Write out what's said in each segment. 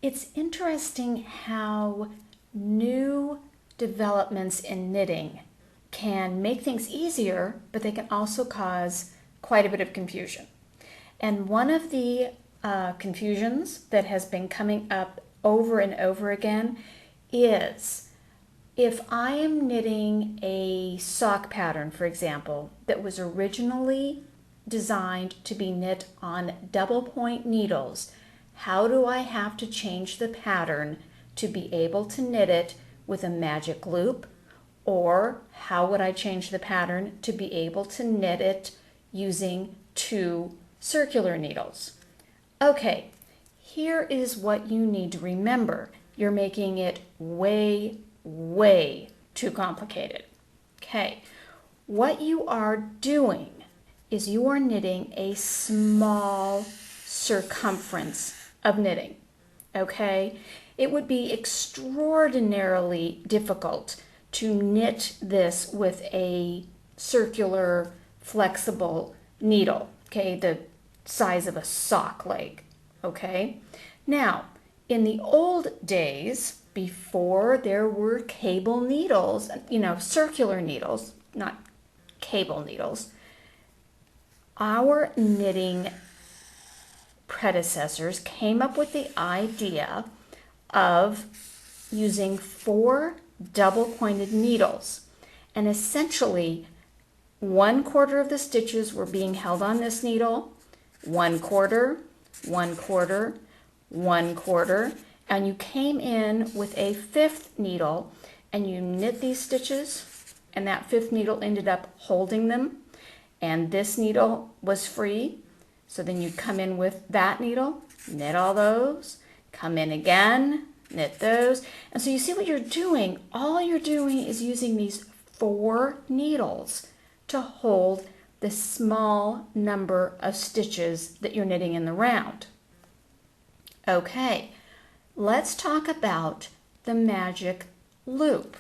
It's interesting how new developments in knitting can make things easier, but they can also cause quite a bit of confusion. And one of the confusions that has been coming up over and over again is if I am knitting a sock pattern, for example, that was originally designed to be knit on double point needles, how do I have to change the pattern to be able to knit it with a magic loop? Or how would I change the pattern to be able to knit it using 2 circular needles? Okay, here is what you need to remember. You're making it way, way too complicated. Okay, what you are doing is you are knitting a small circumference of knitting. Okay, it would be extraordinarily difficult to knit this with a circular, flexible needle, okay, the size of a sock leg, okay? Now, in the old days, before there were cable needles, circular needles, not cable needles, our knitting predecessors came up with the idea of using 4 double-pointed needles, and essentially 1/4 of the stitches were being held on this needle, 1/4, 1/4, 1/4, and you came in with a 5th needle and you knit these stitches, and that 5th needle ended up holding them, and this needle was free. So then you come in with that needle, knit all those, come in again, knit those. And so you see what you're doing. All you're doing is using these 4 needles to hold the small number of stitches that you're knitting in the round. Okay, let's talk about the magic loop.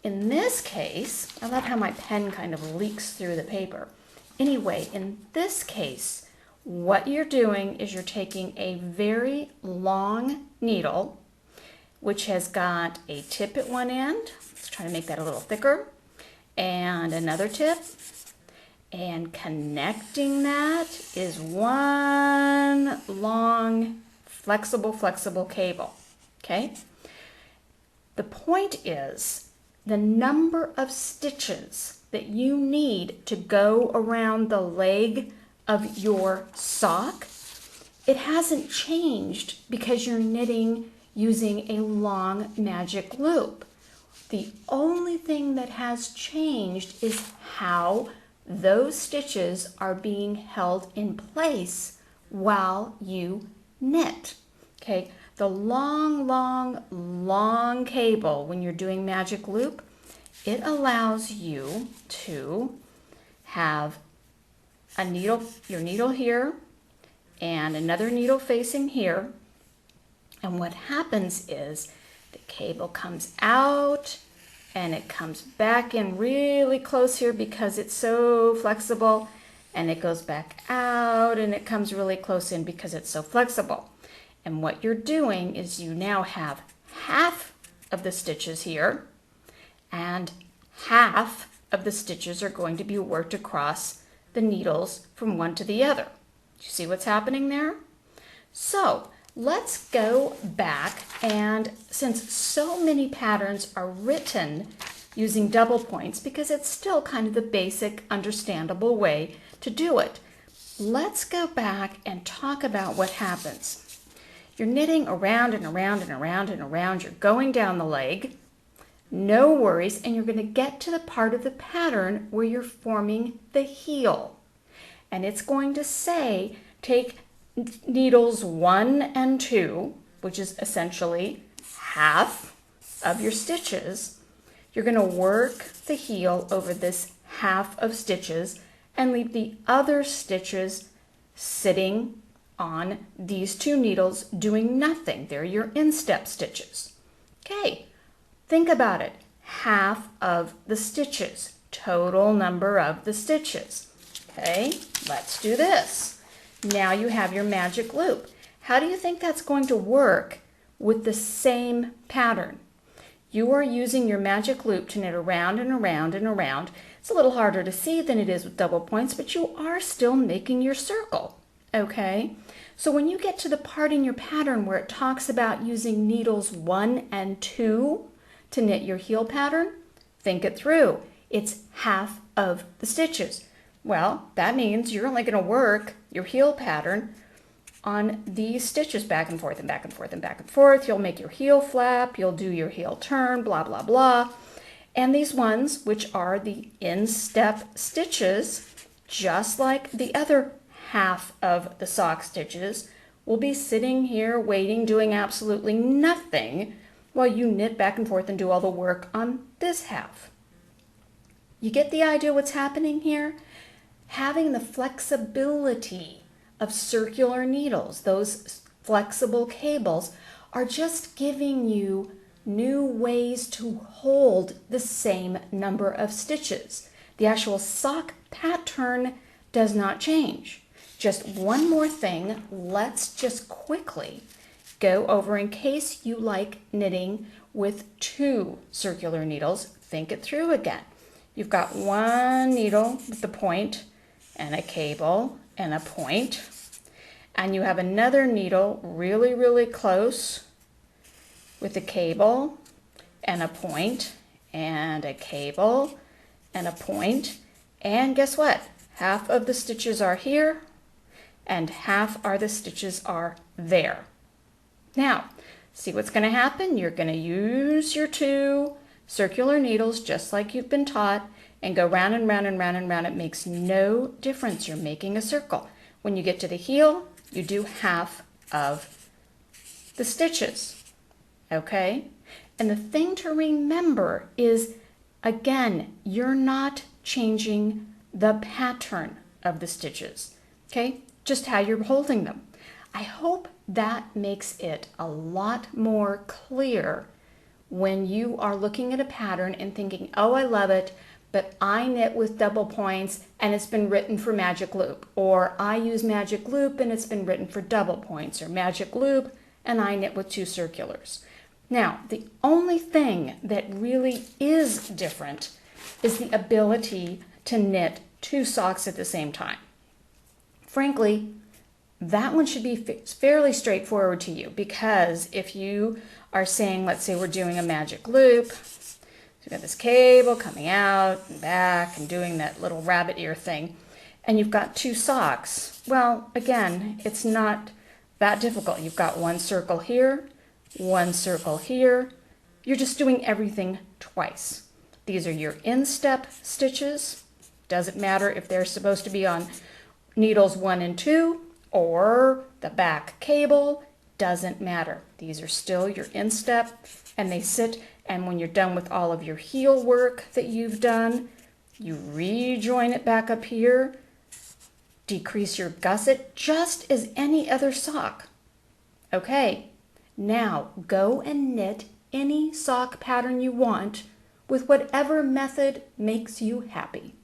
In this case, I love how my pen kind of leaks through the paper. Anyway, in this case, what you're doing is you're taking a very long needle, which has got a tip at one end. Let's try to make that a little thicker. And another tip. And connecting that is one long, flexible cable. Okay? The point is the number of stitches that you need to go around the leg of your sock, it hasn't changed because you're knitting using a long magic loop. The only thing that has changed is how those stitches are being held in place while you knit. Okay, the long cable when you're doing magic loop, it allows you to have a needle, your needle here, and another needle facing here. And what happens is the cable comes out and it comes back in really close here because it's so flexible, and it goes back out and it comes really close in because it's so flexible. And what you're doing is you now have half of the stitches here, and half of the stitches are going to be worked across the needles from one to the other. Do you see what's happening there? So let's go back, and since so many patterns are written using double points, because it's still kind of the basic understandable way to do it, let's go back and talk about what happens. You're knitting around and around and around and around. You're going down the leg. No worries, and you're going to get to the part of the pattern where you're forming the heel. And it's going to say, take needles 1 and 2, which is essentially half of your stitches. You're going to work the heel over this half of stitches and leave the other stitches sitting on these 2 needles doing nothing. They're your instep stitches. Okay. Think about it. Half of the stitches, total number of the stitches. Okay, let's do this. Now you have your magic loop. How do you think that's going to work with the same pattern? You are using your magic loop to knit around and around and around. It's a little harder to see than it is with double points, but you are still making your circle, okay? So when you get to the part in your pattern where it talks about using needles 1 and 2 to knit your heel pattern, think it through. It's half of the stitches. Well, that means you're only going to work your heel pattern on these stitches back and forth and back and forth and back and forth. You'll make your heel flap, you'll do your heel turn, blah, blah, blah. And these ones, which are the instep stitches, just like the other half of the sock stitches, will be sitting here waiting, doing absolutely nothing while you knit back and forth and do all the work on this half. You get the idea what's happening here? Having the flexibility of circular needles, those flexible cables, are just giving you new ways to hold the same number of stitches. The actual sock pattern does not change. Just one more thing, let's just quickly go over in case you like knitting with 2 circular needles. Think it through again. You've got one needle with the point and a cable and a point, and you have another needle really, really close with a cable and a point and a cable and a point. And guess what? Half of the stitches are here and half are the stitches are there. Now, see what's going to happen? You're going to use your 2 circular needles just like you've been taught and go round and round and round and round. It makes no difference. You're making a circle. When you get to the heel, you do half of the stitches, okay? And the thing to remember is, again, you're not changing the pattern of the stitches, okay? Just how you're holding them. I hope that makes it a lot more clear when you are looking at a pattern and thinking, oh, I love it, but I knit with double points and it's been written for magic loop, or I use magic loop and it's been written for double points, or magic loop and I knit with 2 circulars. Now, the only thing that really is different is the ability to knit 2 socks at the same time. Frankly, that one should be fairly straightforward to you, because if you are saying, let's say we're doing a magic loop, so you've got this cable coming out and back and doing that little rabbit ear thing, and you've got 2 socks, well, again, it's not that difficult. You've got 1 circle here, 1 circle here. You're just doing everything twice. These are your instep stitches. Doesn't matter if they're supposed to be on needles 1 and 2 or the back cable, doesn't matter. These are still your instep, and they sit, and when you're done with all of your heel work that you've done, you rejoin it back up here, decrease your gusset just as any other sock. Okay, now go and knit any sock pattern you want with whatever method makes you happy.